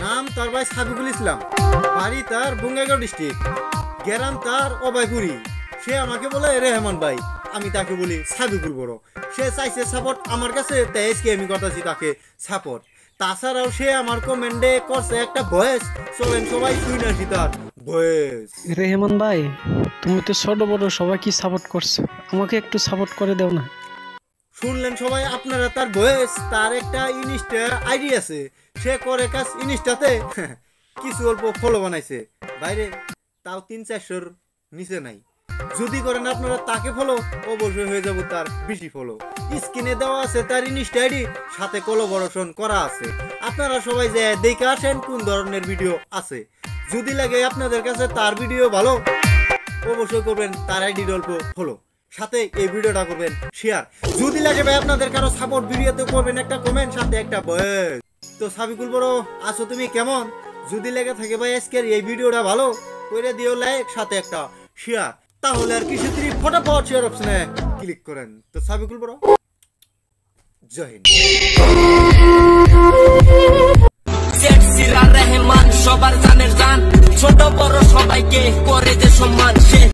নাম তার ভাই সাবিকুল ইসলাম, বাড়ি তার বঙ্গাইগাঁও ডিস্ট্রিক্ট, গ্রাম তার অবাইপুরি। সে আমাকে বলে রেহমান ভাই, আমি তাকে বলি সাবিকুল বড়। সে চাইছে সাপোর্ট আমার কাছে, তাই আজকে আমি কথাছি তাকে সাপোর্ট। তাছাড়াও সে আমার কমেন্টে করছে একটা ভয়েস, চলেন সবাই শুনে আসি তার ভয়েস। রেহমান ভাই, তুমি তো ছোট বড় সবাই কি সাপোর্ট করছো, আমাকে একটু সাপোর্ট করে দাও না। শুনলেন সবাই আপনারা তার ভয়েস। তার একটা ইনস্টা আইডি আছে, সে করে কাজ ইনস্টাতে কিছু অল্প ফলো বানাইছে বাইরে, তাও 300-400 নিচে নাই। যদি করেন আপনারা তাকে ফলো, অবশ্যই হয়ে যাব তার বেশি ফলো। স্ক্রিনে দেওয়া আছে তার ইনস্টা আইডি, সাথে কোলাবোরেশন করা আছে। আপনারা সবাই যে দেখে আসেন কোন ধরনের ভিডিও আছে। যদি লাগে আপনাদের কাছে তার ভিডিও ভালো, অবশ্যই করবেন তার আইডি অল্প ফলো, সাথে এই ভিডিওটা করবেন শেয়ার। যদি লাগে ভাই আপনাদের কারো সাপোর্ট, ভিডিওতে করবেন একটা কমেন্ট, সাথে একটা ভয়েস। তো সাবিকুল বড় আছো তুমি কেমন? যদি লেগে থাকে ভাই আজকের এই ভিডিওটা ভালো করে দিও লাইক, সাথে একটা শেয়ার। তাহলে আর কিছু তিনি ফটাফট শেয়ার অপশনে ক্লিক করেন। তো সাবিকুল বড়, জয় হিন্দ। রেহমান সবার জানের জান, ছোট বড় সবাইকে করে যে সম্মান।